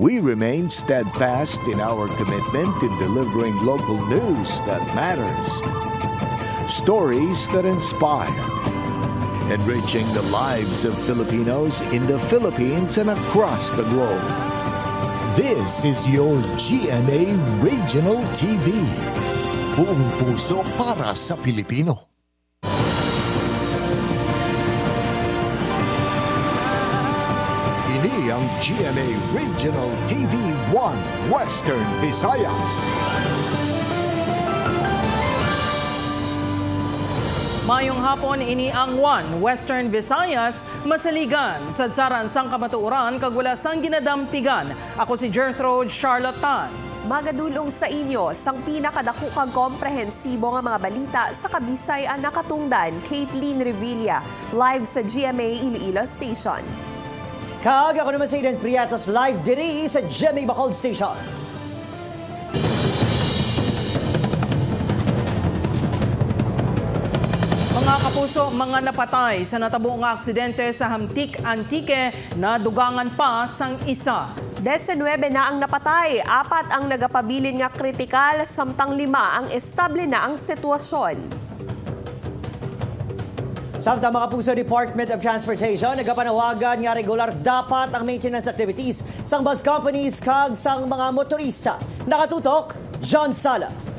We remain steadfast in our commitment in delivering local news that matters. Stories that inspire. Enriching the lives of Filipinos in the Philippines and across the globe. This is your GMA Regional TV. Buong puso para sa Pilipino. Ini ang GMA Regional TV 1 Western Visayas. Mayong hapon, ini ang 1 Western Visayas, masaligan, sadsaran sang kamatuoran, kagwala sang ginadampigan. Ako si Gertrude Charlatan. Magadulong sa inyo sang pinakadako kag komprehensibo nga mga balita sa Kabisay ang nakatungdan, Caitlin Revilla, live sa GMA Iloilo Station. Kag ako naman si Eden Priatos, live diri sa GMA Bacolod Station. Mga kapuso, mga napatay sa natabo nga aksidente sa Hamtik Antique na dugangan pa sang isa. 19 na ang napatay, 4 ang nagapabilin nga kritikal, samtang 5 ang estable na ang sitwasyon. Samtang mga puso, Department of Transportation nagapanawagan nga regular dapat ang maintenance activities sang bus companies kag sang mga motorista. Nakatutok, John Sala.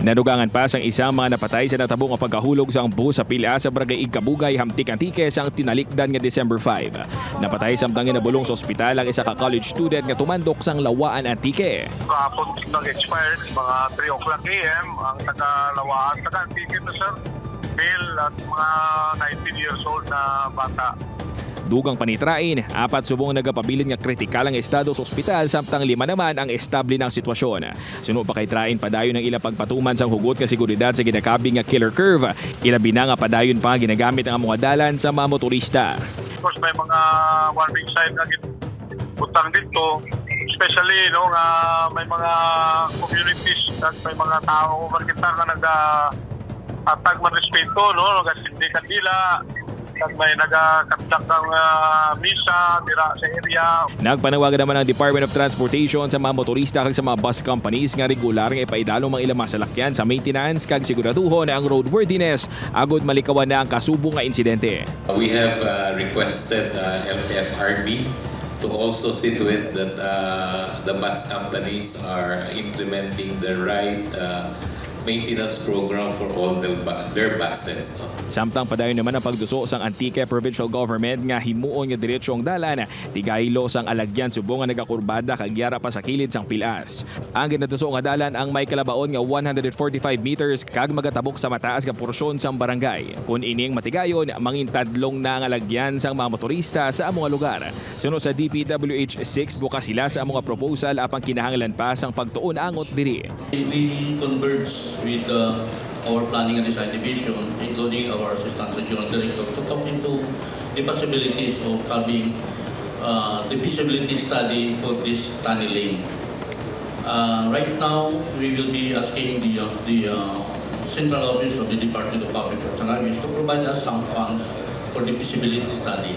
Nadugangan pa sang isang mga napatay sa natabo nga pagkahulog sa bus sa pila sa Barangay Igkabugay, Hamtik Antique sang tinalikdan nga December 5. Napatay samtang nabulong sa ospital ang isa ka college student nga tumandok sang Lawaan Antique. Kahapon nag-expired mga 3 o'clock a.m. ang taga-Lawaan, taga-Antique na sir, male at mga 19 years old na bata. Dugang panitrain, 4 subong nagapabilin nga kritikal ang estado sa ospital samtang 5 naman ang estable ng sitwasyon. Suno pa kay train padayon ng ilang pagpatuman sang hugot nga seguridad sa ginakabing nga killer curve. Ilabi na nga padayon pa ginagamit ang mga dalan sa mga motorista. Of course may mga warning sign na butang dito, especially nga may mga communities at may mga tao kita nga nag-atag man respeto, nag-sindi kandila, at may nagakatdak ng misa dira sa area. Nagpanawagan naman ang Department of Transportation sa mga motorista kag sa mga bus companies nga regular nga ipaidalong mga ilang masalakyan sa maintenance kag siguraduhon ang roadworthiness agod malikawan na ang kasubong nga insidente. We have requested LTFRB to also see to it that the bus companies are implementing the right maintenance program for all their buses. Samtang padayon naman ang pagduso sang Antique Provincial Government nga himuon nga diretso ang dalan, tigaylo sang alagyan subong nga nagakurbada kag yara pa sa kilid sang pilas. Ang ginaduso nga dalan ang may kalabaon nga 145 meters kag magatabok sa mataas nga porsyon sang barangay. Kun ining matigayon, mangintadlong na ang alagyan sang mga motorista sa among lugar. Suno sa DPWH 6, bukas sila sa among proposal apang kinahanglan pa sang pagtuon angot diri. We converge with our planning and design division, including our assistant regional director, to talk into the possibilities of having the feasibility study for this tunneling. Right now, we will be asking the central office of the Department of Public Works and Highways to provide us some funds for the feasibility study.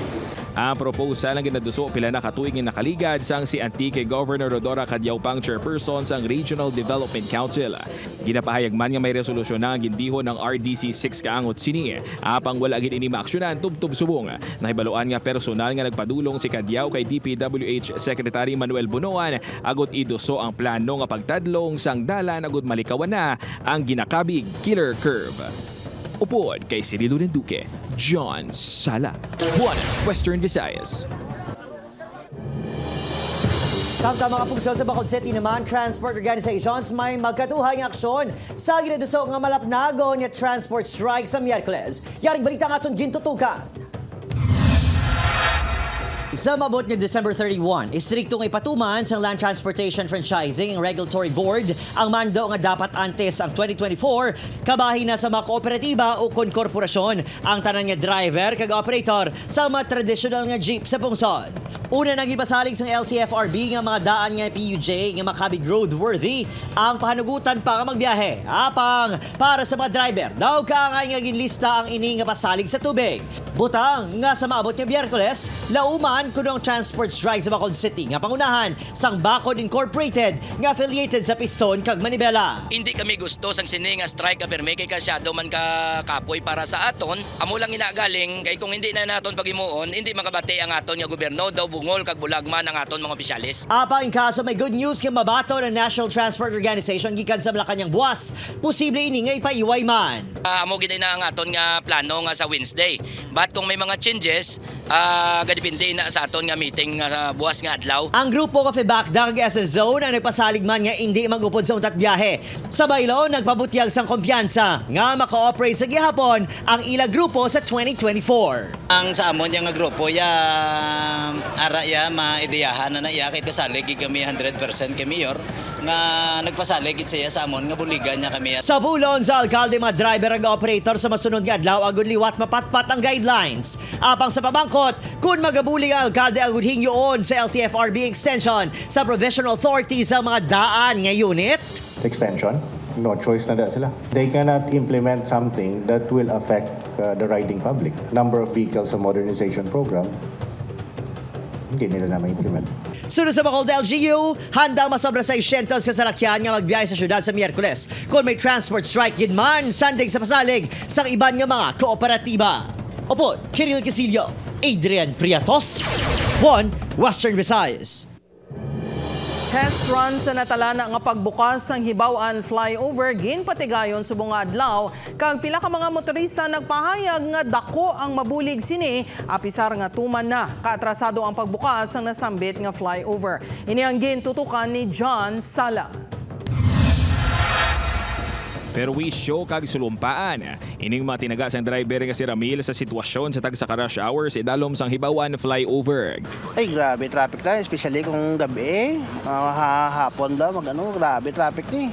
Ang proposal ang ginaduso pila na katuig nga nakaligad sang si Antique Governor Rodora Cadyaupang chairperson sang Regional Development Council. Ginapahayag man nga may resolusyon na gindihon ng RDC 6 kaangot sini apang wala gid ini maaksyonan tubtub subong. Nahibaluan nga personal nga nagpadulong si Cadyao kay DPWH Secretary Manuel Bunoan agud iduso ang plano nga pagtadlong sang dalan agud malikawan na ang ginakabig killer curve. Upod kay Cirilo Duque, John Sala, 1 Western Visayas. Samtang mga puso sa Bacolod City naman, transport organizations may magkatuhay ng aksyon sa ginaduso nga malapnagon nga transport strike sa Miyerkules. Yaring balita nga itong gintutukan. Sa mabot ng December 31, istriktong ipatuman sa Land Transportation Franchising Regulatory Board ang mando nga dapat antes ang 2024 kabahin na sa mga kooperatiba o korporasyon ang tanan nga driver kag operator sa mga traditional nga jeep sa pungsod. Una nang ipasalig sa LTFRB nga mga daan nga PUJ nga makabig roadworthy ang pahanugutan pa nga magbiyahe. Apang para sa mga driver, daw kaangay nga ginlista ang ini nga pasalig sa tubig. Butang nga sa maabot nga Biyerkules, lauman kuno ang transport strike sa Bacolod City nga pangunahan sang Bacod Incorporated nga affiliated sa Piston kag Manibela. Hindi kami gusto sang sini nga strike ka perme kay kasyado man ka kapoy para sa aton. Amo lang inagaling kay kung hindi na naton pagimuon, hindi makabati ang aton nga gobyerno daw bungol kag bulagman ang aton mga opisyalis. Apang in kaso may good news kay mabato ng National Transport Organization gikan sa Malacanang buwas, posible ini nga ipaiway man. Amo gid na ang aton nga plano nga sa Wednesday. But kung may mga changes, gadipindi na sa aton nga meeting nga buwas nga adlaw. Ang grupo Coffee Back Dag SS Zone ang nagpasalig man nga hindi magupod sa untat biyahe. Sa baylo, nagpabutyag sang kumpiyansa nga maka-operate sa gihapon ang ila grupo sa 2024. Ang sa amon yung grupo ara maideyahan na iya kahit kasalig kami 100% kay mayor nga nagpasalig siya sa amon nga buligan niya kami. Sa bulon sa alkalde mga driver ag operator sa masunod nga adlaw agud liwat mapatpat ang guidelines. Apang sa pabangkot, kun magabulig ang alkalde agud hingyoon sa LTFRB extension sa provincial authority sa mga daan nga unit. Extension, no choice na sila. They cannot implement something that will affect the riding public. Number of vehicles sa modernization program, hindi nila na ma-implement. Sunod sa Bacolod LGU, handang masobra sa 600 kasalakyan nga magbiyahe sa syudad sa Miyerkules. Kung may transport strike gid man, sandig sa pasalig sa iban nga mga kooperatiba. Opo, Kiril Casillo, Adrian Priatos, 1 Western Visayas. Test run sa natalana nga pagbukas ng Hibaw-an flyover ginpatigayon subong nga adlaw kag pila ka mga motorista nagpahayag nga dako ang mabulig sini apisar nga tuman na kaatrasado ang pagbukas ng nasambit nga flyover. Ini ang gintutukan ni John Sala. Pero wisyo kag sulumpaan. Ining mga tinaga sang driver nga si Ramil sa sitwasyon sa tagsa rush hours idalom sang Hibaw-an flyover. Ay grabe traffic na, especially kung gabi, hapon daw grabe traffic ni.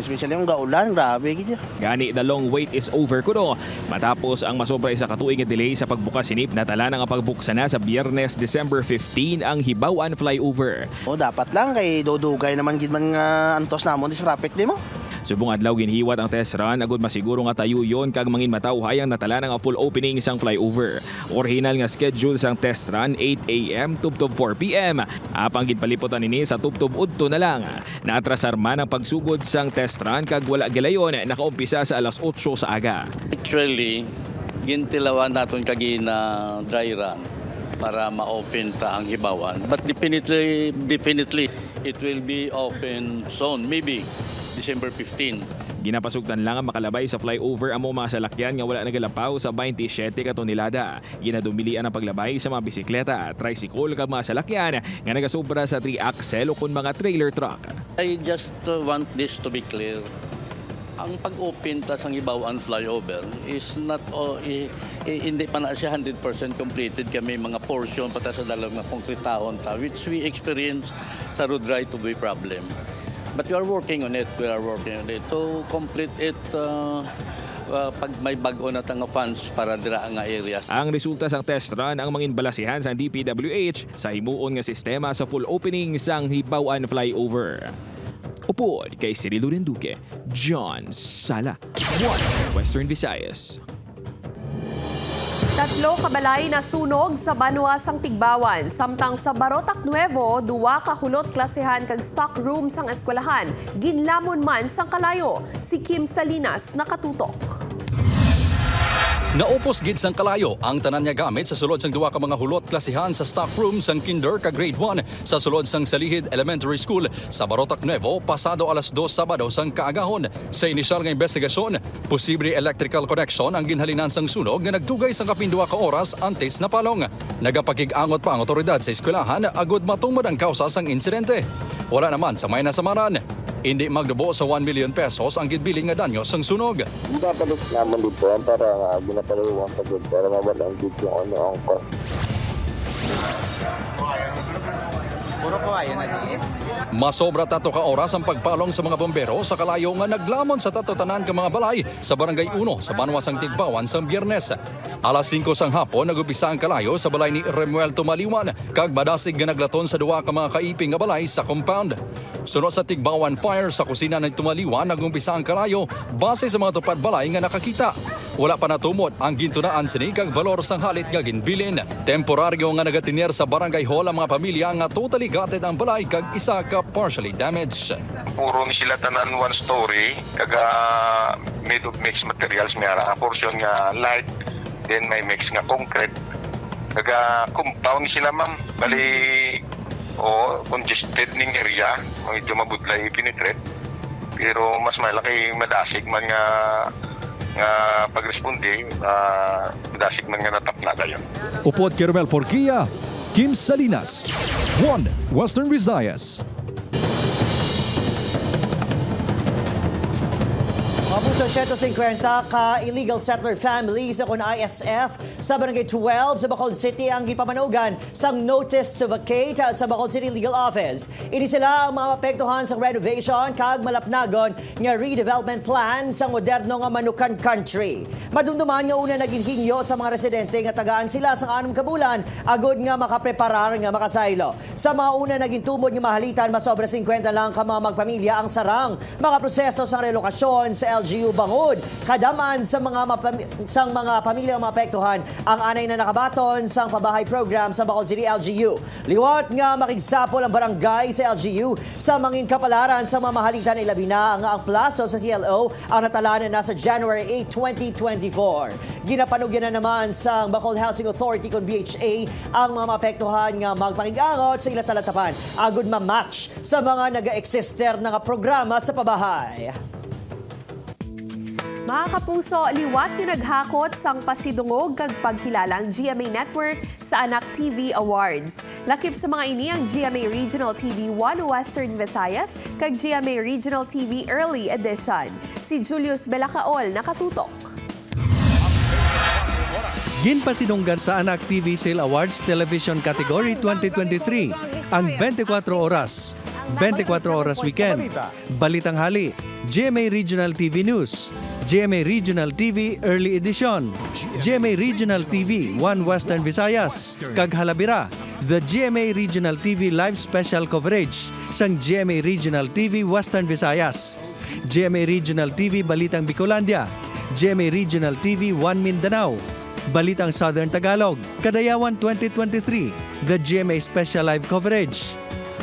Especially kung gaulan, grabe gid. Gani the long wait is over kuno. Matapos ang masobra isa ka tuig nga delay sa pagbukas sinip, natala na nga pagbuksan na sa Biyernes, December 15 ang Hibaw-an flyover. O dapat lang kay dudugay naman gid man nga antos namon dis traffic di mo. Subong adlaw ginhiwat ang test run agud masiguro nga tayo yon kag mangin matawhay ang natala nga full opening sang flyover. Original nga schedule sang test run 8 AM tubtob 4 PM. Apang ginpalipotan nini sa tubtob udto na lang. Naatrasar man ang pagsugod sang test run kag wala gilayon nakaumpisa sa alas 8 sa aga. Actually, gintilawan naton kagina dry run para ma-open ta ang Hibaw-an. But definitely it will be open soon, maybe December 15. Ginapasugtan lang ang makalabay sa flyover ang mga salakyan nga wala nagalapaw sa 27 ka tonelada. Ginadumilian ang paglabay sa mga bisikleta, tricycle kag mga salakyan nga nagasobra sa 3-axle o kun mga trailer truck. I just want this to be clear. Ang pag-open ta sa Hibaw-an flyover is not hindi pa na siya 100% completed kami mga portion pata sa dalawang na konkretahon ta which we experience sa road right-of-way problem. But we are working on it. To complete it pag may bag-o na tanga funds para dira nga area. Ang resulta sang test run ang manginbalasihan sa DPWH sa himuon nga sistema sa full opening sang Hibaw-an flyover. Upod kay Cirilo Renduque, John Sala, 1 Western Visayas. 3 kabalay na sunog sa Banuasang Tigbawan. Samtang sa Barotac Nuevo, 2 ka hulot klasehan kag stock room sang eskwelahan. Ginlamon man sang kalayo. Si Kim Salinas nakatutok. Naupos gid sang kalayo ang tanan niya gamit sa sulod sang 2 ka mga hulot klasihan sa stock room sang kinder ka grade 1 sa sulod sang Salihid Elementary School sa Barotac Nuevo pasado alas 2 Sabado sang kaagahon. Sa inisyal nga investigasyon, posible electrical connection ang ginhalinan sang sunog nga nagdugay sang kapin 2 ka oras antes na palong. Nagapakig-angot pa ang otoridad sa eskwelahan agud matungod ang kausa sang insidente. Wala naman sa may nasamaran. Hindi magdubo sa 1 million pesos ang gidbiling nga danyo sang sunog. Dapat naman dito para ginapalawang pagod para mawala ang dito ang cost. Puro kawayan na diit. Masobra tato ka oras ang pagpalong sa mga bombero sa kalayo nga naglamon sa tatotanan ka mga balay sa Barangay 1 sa Banwasang Tigbawan sa Biyernes. Alas 5 sang hapon nagupisa ang kalayo sa balay ni Remuel Tumaliwan kag badasig nga naglaton sa duwa ka mga kaiping nga balay sa compound. Sunod sa Tigbawan fire sa kusina ng Tumaliwan nagumpisa ang kalayo base sa mga tupad balay nga nakakita. Wala pa natumot ang gintunaan sini kag valor sang halit nga ginbilin. Temporaryo nga nagatiner sa barangay hall ang mga pamilya nga totally gutted ang balay kag isa ka partially damaged. Puro ni sila tanan one story, kaga made of mixed materials, may ara portion nga light, then may mix nga concrete. Kaga compound sila ma'am, bali congested ning area, medyo mabudlay penetrate. Pero mas malaki madasig man nga pagresponde, madasig man nga natapna dayon. Upod Kermel Porquia, Kim Salinas, 1 Western Visayas. Mabuso 150 ka illegal settler families o ISF sa Barangay 12 sa Bacolod City ang gipamanugan sang notice to vacate sa Bacolod City Legal Office. Ini sila ang mga apektuhan sa renovation kag malapnagon nga redevelopment plan sa moderno nga Manukan Country. Madumduman nga una naging hinyo sa mga residente nga tagaan sila sang 6 ka bulan agod nga makapreparar nga makasaylo. Sa mga una naging tumod nga mahalitan masobra 50 lang ka mga magpamilya ang sarang mga proseso sa relokasyon sa LGU Bangod. Kadaman sa mga pamilyang maapektuhan ang anay na nakabaton sang pabahay program sa Bacolod City LGU. Liwat nga makigsapol ang barangay sa LGU sa mangin kapalaran sa mamahalitan ilabi na nga ang plaso sa TLO ang natalanan na sa January 8, 2024. Ginapanugyan na naman sa Bacolod Housing Authority kung BHA ang mga maapektuhan nga magpakigangot sa ila talatapan agud ma-match sa mga naga-exister nga programa sa pabahay. Mga kapuso, liwat nga naghakot sang pasidungog kag pagkilalang GMA Network sa Anak TV Awards. Lakip sa mga ini ang GMA Regional TV 1 Western Visayas kag GMA Regional TV Early Edition. Si Julius Belacaol nakatutok. Ginpasidunggan sa Anak TV Sale Awards Television Category 2023 ang 24 oras, 24 oras weekend, Balitang Hali, GMA Regional TV News, GMA Regional TV Early Edition, GMA Regional TV 1 Western Visayas, kag Halabira, the GMA Regional TV Live Special Coverage sang GMA Regional TV Western Visayas, GMA Regional TV Balitang Bicolandia, GMA Regional TV 1 Mindanao, Balitang Southern Tagalog, Kadayawan 2023, the GMA Special Live Coverage,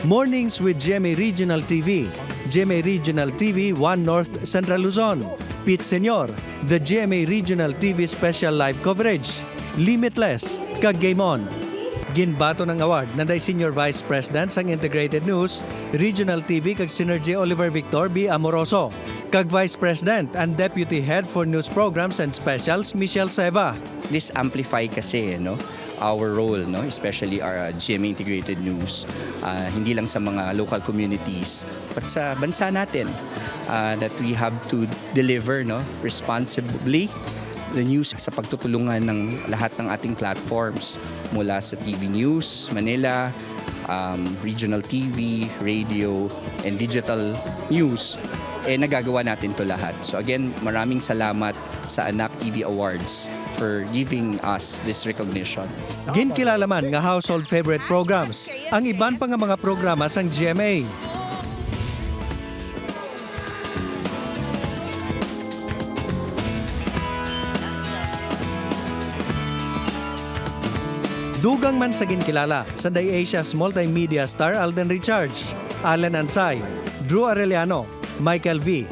Mornings with GMA Regional TV, GMA Regional TV 1 North Central Luzon, Pete Senor, the GMA Regional TV Special Live Coverage, Limitless, kag Game On. Ginbato ng award na day Senior Vice President sang Integrated News, Regional TV kag Synergy Oliver Victor B. Amoroso, kag Vice President and Deputy Head for News Programs and Specials, Michelle Seva. This amplify kasi, our role, especially our GMA Integrated News, hindi lang sa mga local communities, but sa bansa natin, that we have to deliver responsibly the news sa pagtutulungan ng lahat ng ating platforms mula sa TV News, Manila, regional TV, radio, and digital news. Nagagawa natin to lahat. So again, maraming salamat sa Anak TV Awards for giving us this recognition. Ginkilala man nga household favorite programs ang iban pa nga mga programa sang GMA. Dugang man sa ginkilala sa Day Asia's multimedia star Alden Richards, Alan Ansay, Drew Arellano, Michael V,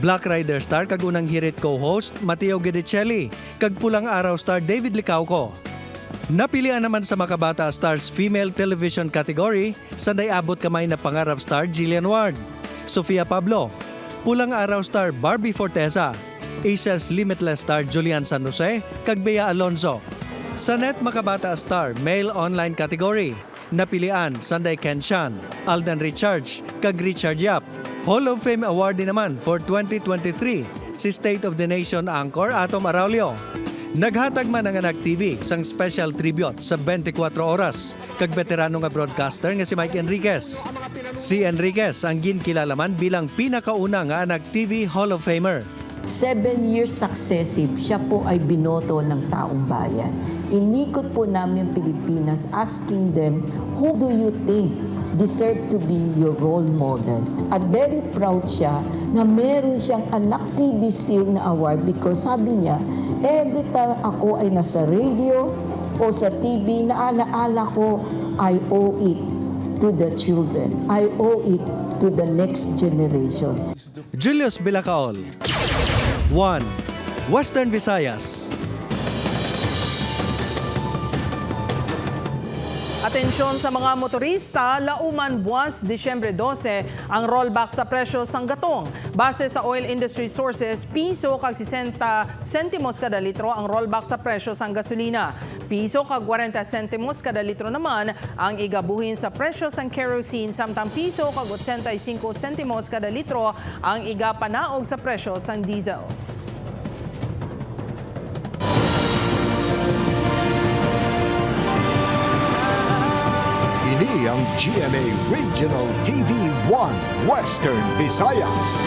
Black Rider star kag unang hirit co-host Matteo Guidicelli, kag Pulang Araw star David Licauco. Napilian naman sa Makabata Stars Female Television category sa Day Abot Kamay na Pangarap star Jillian Ward, Sofia Pablo, Pulang Araw star Barbie Forteza, Asia's Limitless star Julian San Jose, kag Bea Alonzo. Sa Net Makabata Star Male Online category, napilian Sunday Kenshan, Alden Richards, kag Richard Yap. Hall of Fame awardee naman for 2023 si State of the Nation anchor Atom Araulio. Naghatag man ang Anak TV sang special tribute sa 24 oras kag veterano nga broadcaster nga si Mike Enriquez. Si Enriquez ang ginkilalaman bilang pinakauna nga Anak TV Hall of Famer. 7 years successive, siya po ay binoto ng taong bayan. Inikot po namin Pilipinas asking them, who do you think deserve to be your role model? At very proud siya na meron siyang Anak TV Seal na award because sabi niya, every time ako ay nasa radio o sa TV, naalaala ko, I owe it to the children. I owe it to the next generation. Julius Bilacaol. 1. Western Visayas. Atensyon sa mga motorista, lauman buwas Disyembre 12 ang rollback sa presyo sang gatong. Base sa oil industry sources, piso kag 60 sentimos kada litro ang rollback sa presyo sang gasolina. Piso kag 40 sentimos kada litro naman ang igabuhin sa presyo sang kerosene, samtang piso kag 85 sentimos kada litro ang igapanaog sa presyo sang diesel. Ini ang GMA Regional TV 1 Western Visayas.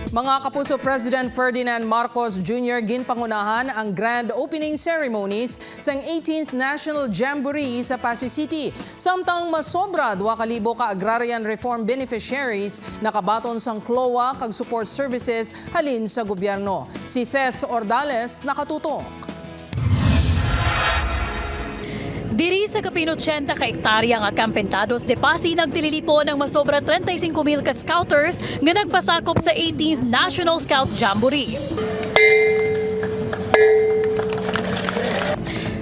Mga kapuso, President Ferdinand Marcos Jr. ginpangunahan ang grand opening ceremonies sa 18th National Jamboree sa Pasay City. Samtang masobra 2,000 ka agrarian reform beneficiaries nakabaton sang CLOA kag support services halin sa gobyerno. Si Tess Ordales nakatutok. Diri sa kapino 80 ka hektarya nga Campentados de Pasay nagtililipo ng masobra 35,000 ka scouters nga nagpasakop sa 18th National Scout Jamboree.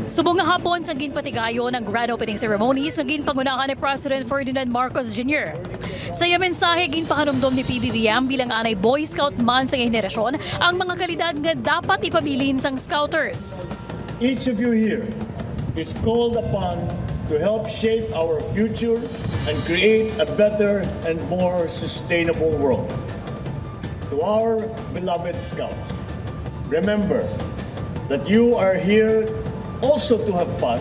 Subong nga hapon sa ginpatigayo ng grand opening ceremonies na ginpangunahan ni President Ferdinand Marcos Jr. Sa iya mensahe, ginpahanumdom ni PBBM bilang anay Boy Scout man sa henerasyon ang mga kalidad nga dapat ipabilin sang scouters. Each of you here is called upon to help shape our future and create a better and more sustainable world. To our beloved Scouts, remember that you are here also to have fun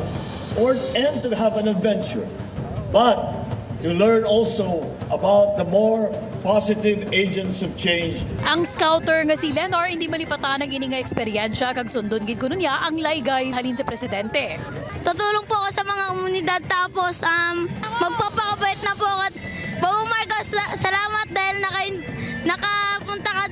and to have an adventure, but to learn also about the more positive agents of change. Ang scouter nga si Lenor hindi malipatan ang ining nga eksperyensya kag sundon gid kuno niya ang laygay halin sa presidente. Tutulong po ako sa mga komunidad tapos magpapakabait na po at Bawang Marcos, salamat dahil nakapunta ka.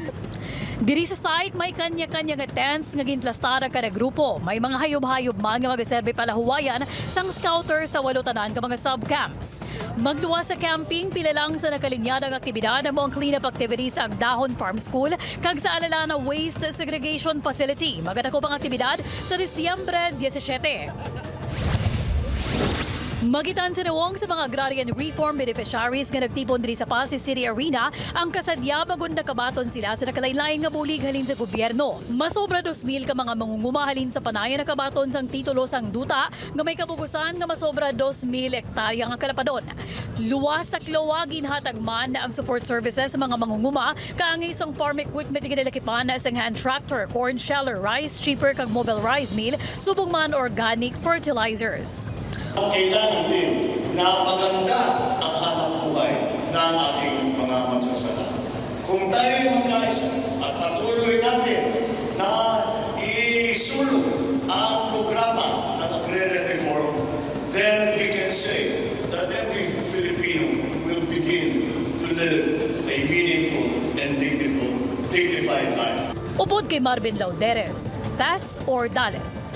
Diri sa site, may kanya-kanya nga tents nga ginplastaran kada grupo. May mga hayob-hayob man nga magaserbe palahuwayan sang scouter sa 8 tanan ka mga subcamps. Magluwas sa camping, pila lang sa nakalinyadang aktibidad ang mga cleanup activities sa Agdahon Farm School kag sa Alalana Waste Segregation Facility. Magadako pang aktibidad sa Disyembre 17. Magitan sa nawong sa mga agrarian reform beneficiaries nga nagtipon diri sa Pasay City Arena ang kasadya bagon nakabaton sila sa nakalain-lain nga bulig halin sa gobyerno. Masobra 2,000 ka mga mangunguma halin sa panayan nakabaton sang titulo sang duta nga may kapugusan nga masobra 2,000 hektarya nga kalapadon. Luwas sa CLOA ginhatag man ang support services sa mga mangunguma kaangay sang farm equipment nga nalakipan sang hand tractor, corn sheller, rice chipper kag mobile rice mill, subong man organic fertilizers. Kailangan din na maganda ang hanap buhay ng ating mga magsasaka. Kung tayo magkaisa at patuloy natin na isulong ang programa ng agrarian reform, then we can say that every Filipino will begin to live a meaningful and dignified life. Upod kay Marvin Lauderes, Tess Ordales.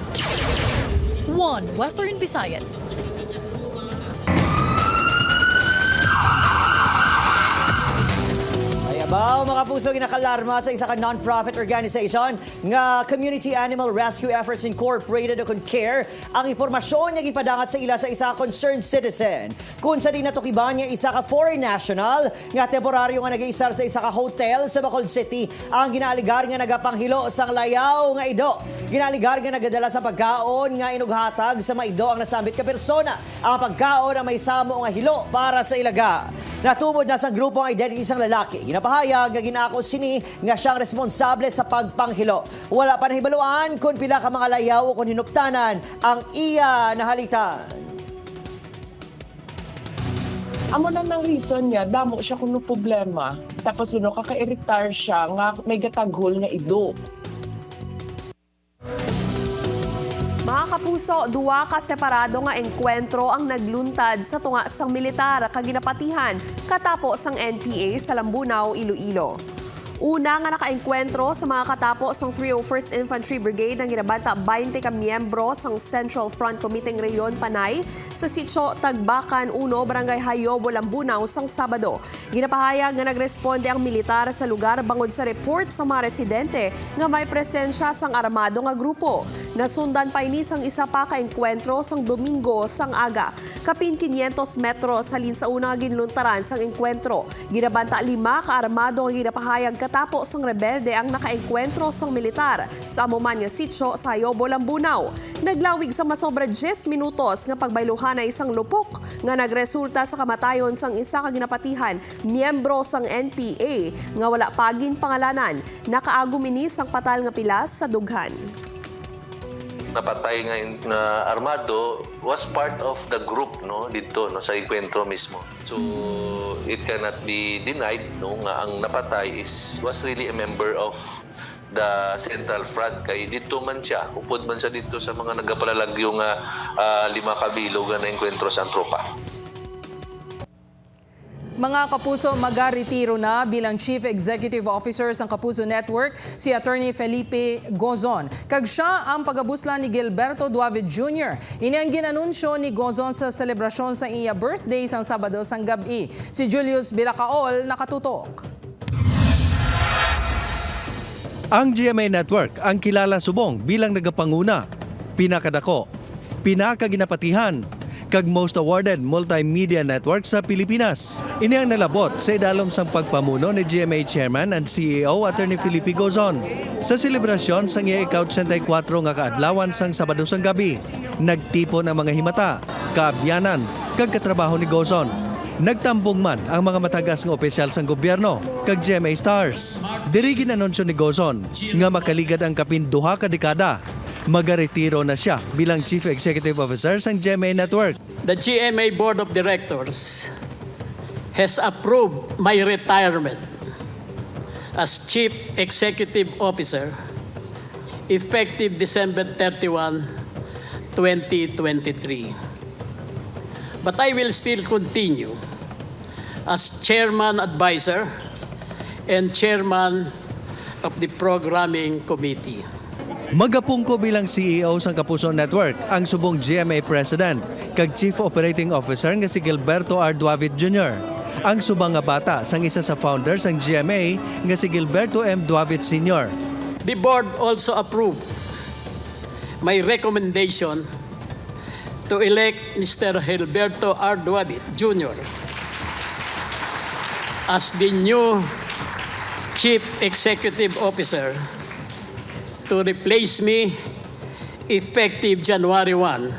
1 Western Visayas. Baw mga puso ginakalarma sa isa ka non-profit organization nga Community Animal Rescue Efforts Incorporated o CARE ang impormasyon nga gipadangat sa ila sa isa concerned citizen. Kung sa di natukiban niya isa ka foreign national nga temporaryo nga nag-iisar sa isa ka hotel sa Bacolod City ang ginaligar nga nagapanghilo sang layaw nga ido. Ginaligar nga nagadala sa pagkaon nga inughatag sa maido ang nasambit ka persona. Ang pagkaon ang may samo nga hilo para sa ilaga. Natumod na sa grupo ang identity sang lalaki. gipahayag nga ginako sini nga siyang responsable sa pagpanghilo. Wala pa nahibaluan kung pila ka mga layaw o kung hinuptanan ang iya nahalitan. Amo na ng reason niya, damo siya kuno problema. Tapos kaka-retire siya nga may gataghol nga ido. Mga kapuso, duwa ka separado nga engkwentro ang nagluntad sa tunga sang militar kaginapatihan katapos ang NPA sa Lambunaw, Iloilo. Una nga nakaengkwentro sa mga katapos ng 301st Infantry Brigade ang ginabanta 20 ka miyembro sang Central Front Committee Reyon Panay sa sitio Tagbakan 1, Barangay Hayobo, Lambunaw sang Sabado. Ginapahayag nga nagresponde ang militar sa lugar bangod sa report sa mga residente nga may presensya sang armado nga grupo. Nasundan pa ini sang isa pa ka engkwentro sang Domingo sang aga. Kapin 500 metros halin sa unang ginluntaran sang engkwentro. Ginabanta 5 ka armado nga ginapahayag katapos ang rebelde ang nakaengkwentro sang militar sa amuman nga sitio sa Hayobo, Lambunaw. Naglawig sa masobra 10 minutos nga pagbayluhan na isang lupok nga nagresulta sa kamatayon sang isa ka ginapatihan miyembro sang NPA nga wala pagin pangalanan. Nakaagom ini sang patal nga pilas sa dughan. Napatay nga armado was part of the group dito sa enkwentro mismo. So it cannot be denied nga ang napatay was really a member of the Central Front kay dito man siya, upod man siya dito sa mga nagapalalagyo nga 5 kabilog na enkwentro sa tropa. Mga kapuso, magaretiro na bilang Chief Executive Officer ng Kapuso Network si Attorney Felipe Gozon. Kag siya ang pagabusla ni Gilberto Duave Jr. Ini ang ginanunsyo ni Gozon sa selebrasyon sa iya birthday sang Sabado sang gabi. Si Julius Bilacaol nakatutok. Ang GMA Network ang kilala subong bilang nagapanguna, pinakadako, pinakaginapatihan, kag most awarded multimedia network sa Pilipinas. Ini ang nalabot sa idalom sang pagpamuno ni GMA Chairman and CEO Attorney Felipe Gozon. Sa selebrasyon sang iya ika-84 nga kaadlawan sang Sabado sang gabi, nagtipon ang mga himata, kaabyanan, kag katrabaho ni Gozon. Nagtambong man ang mga matagas nga opisyal sang gobyerno kag GMA Stars. Diri ginanunsyo ni Gozon nga makaligad ang kapin 2 ka dekada. Magaretiro na siya bilang Chief Executive Officer ng GMA Network. The GMA Board of Directors has approved my retirement as Chief Executive Officer effective December 31, 2023. But I will still continue as Chairman Advisor and Chairman of the Programming Committee. Magapungko bilang CEO sa Kapuso Network ang subong GMA President kag Chief Operating Officer nga si Gilberto R. Duave Jr. Ang subang nga bata sang isa sa founders ng GMA nga si Gilberto M. Duave Sr. The board also approved my recommendation to elect Mr. Gilberto R. Duave Jr. as the new Chief Executive Officer to replace me effective January 1,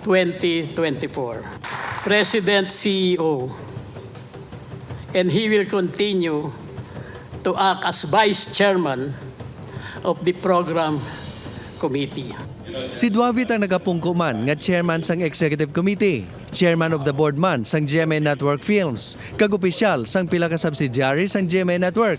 2024. President CEO, and he will continue to act as Vice Chairman of the Program Committee. Si Duavit ang nagapungko man nga Chairman sang Executive Committee, Chairman of the Board man sang GMA Network Films, kag opisyal sang pila ka subsidiary sang GMA Network.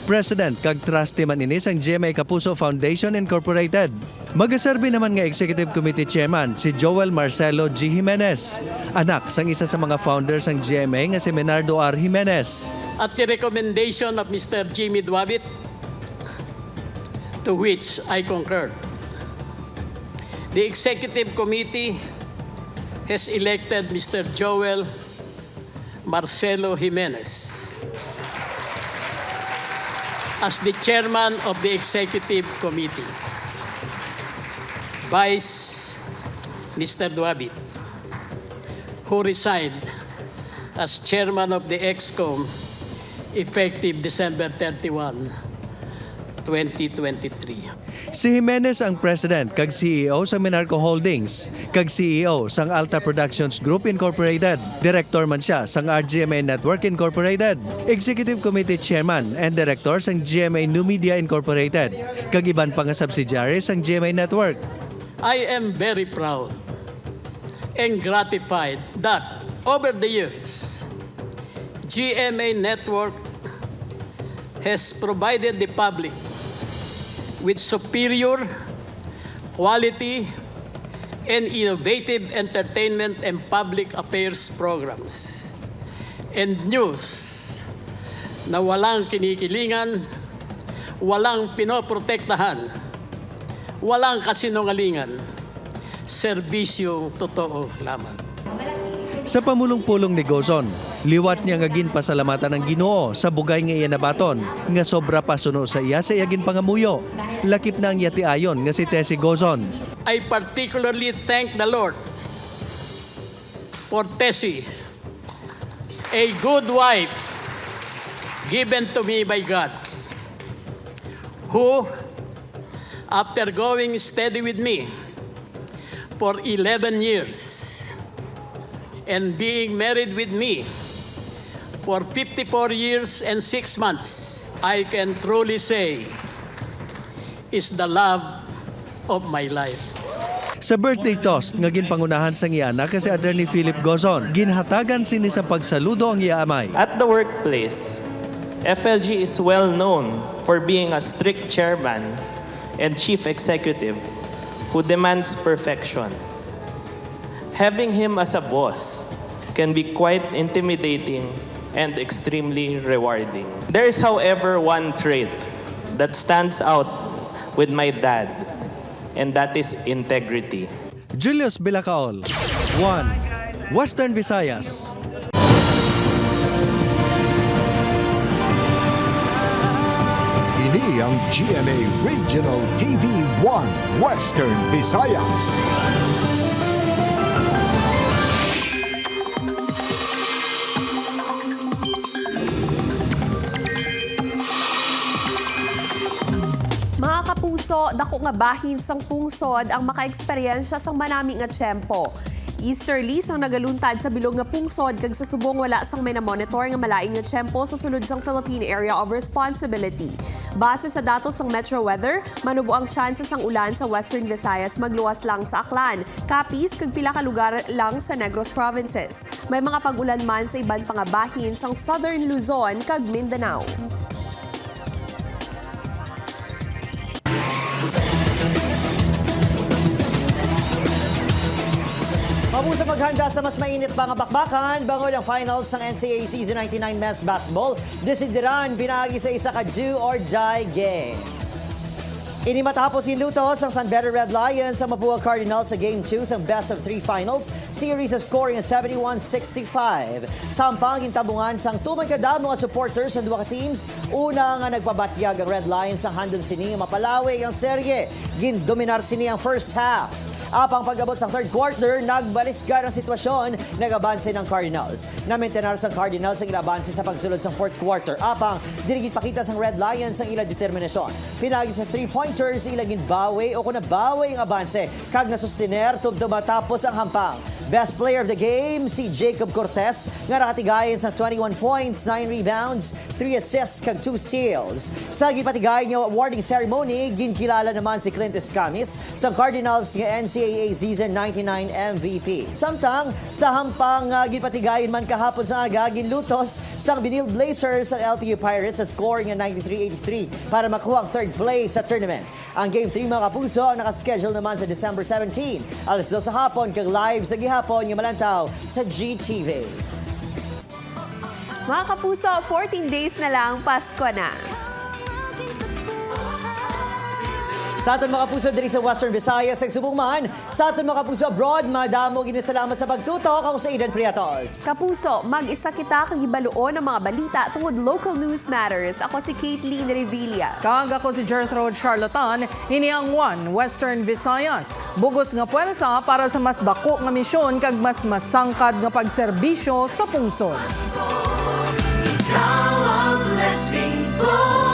President kag trustee man ini sang GMA Kapuso Foundation Incorporated. Magaserbi naman nga Executive Committee Chairman si Joel Marcelo G. Jimenez, anak sang isa sa mga founders ng GMA nga si Menardo R. Jimenez. At the recommendation of Mr. Jimmy Duavit, to which I concur, the Executive Committee has elected Mr. Joel Marcelo Jimenez as the Chairman of the Executive Committee. Vice Mr. Duavit, who resigned as Chairman of the ExCom effective December 31, 2023. Si Jimenez ang president kag CEO sa Menarco Holdings, kag CEO sang Alta Productions Group Incorporated. Director man siya sang RGMA Network Incorporated, Executive Committee Chairman and Director sang GMA New Media Incorporated, kag iban pa nga subsidiary sang GMA Network. I am very proud and gratified that over the years, GMA Network has provided the public with superior quality and innovative entertainment and public affairs programs and news na walang kinikilingan, walang pinoprotektahan, walang kasinungalingan, serbisyong totoo lamang. Sa pamulong-pulong ni Gozon, liwat niya nga ginpasalamatan ng Ginoo sa bugay nga iya nabaton, nga sobra pa suno sa iya sa iyagin pangamuyo. Lakip na ang yati ayon nga si Tessie Gozon. I particularly thank the Lord for Tessie, a good wife given to me by God, who, after going steady with me for 11 years, and being married with me for 54 years and 6 months, I can truly say is the love of my life. Sa birthday toast nga ginpangunahan sang iya anak si Attorney Philip Gozon, ginhatagan sini sa pagsaludo ang iya amay. At the workplace, FLG is well known for being a strict chairman and chief executive who demands perfection. Having him as a boss can be quite intimidating and extremely rewarding. There is, however, one trait that stands out with my dad, and that is integrity. Julius Bilacaol, 1. Western Visayas. Ini ang GMA Regional TV 1 Western Visayas. Mga kapuso, dako nga bahin sang pungsod ang makaeksperyensya sang manami nga tiyempo. Easterly sang nagaluntad sa bilog nga pungsod kag sa subong wala sang may na-monitor nga malaing nga tiyempo sa sulod sang Philippine Area of Responsibility. Base sa datos sang Metro Weather, manubo ang tsansa sang ulan sa Western Visayas magluwas lang sa Aklan, Capiz kag pila ka lugar lang sa Negros Provinces. May mga pag-ulan man sa iban pang bahin sang Southern Luzon kag Mindanao. Mabusa maghanda sa mas mainit pa nga bakbakan, bango ang finals ng NCAA Season 99 Men's Basketball, desideran pinagi sa isa ka do or die game. Ini matapos ilutos ang San Beda Red Lions sa Mapua Cardinals sa Game 2 sa Best of 3 Finals series sa scoring 71-65. Sampang gintabungan sang tuman kadamo nga supporters ng duha ka teams. Una nga nagpabatyag ang Red Lions ang handom sini nga mapalawig ang serye. Gindominar sini ang first half. Apang pag-abot sa third quarter, nagbalisgar ang sitwasyon, nagabanse ng Cardinals. Na-maintainer sa Cardinals ang ilabanse sa pagsulod sa fourth quarter. Apang dirigit pakita sa Red Lions ang ilang determinasyon. Pinagin sa 3-pointers, ilang ginbawi o kung nabawi ang abanse. Kag nasustiner, tubto matapos ang hampang. Best player of the game, si Jacob Cortez, nga nakatigayin sa 21 points, 9 rebounds, 3 assists, kag 2 steals. Sa gipatigayin niyo awarding ceremony, ginkilala naman si Clint Escamis sa Cardinals nga NCAA Season 99 MVP. Samtang, sa hampang gipatigayin man kahapon sa aga, ginlutos sang Benil Blazers sa LPU Pirates sa scoring ng 93-83 para makuha ang third place sa tournament. Ang Game 3 mga kapuso nakaschedule naman sa December 17, alas 2 sa hapon, kag live sa gihapon yung malantaw sa GTV. Mga kapuso, 14 days na lang, Pasko na. Sa aton mga kapuso diri sa Western Visayas, sa subong man, sa aton mga kapuso abroad, madamo ginisalamat sa pagtutok ako sa Aidan Priatos. Kapuso, mag-isa kita kang ibaluon ng mga balita tungod local news matters. Ako si Caitlin Revilla. Kag ako si Gertrude Charlatan, ini ang One Western Visayas. Bugos nga puwersa para sa mas dako nga misyon kag mas masangkad nga pagserbisyo sa pungsod. Ikaw ang blessing ko.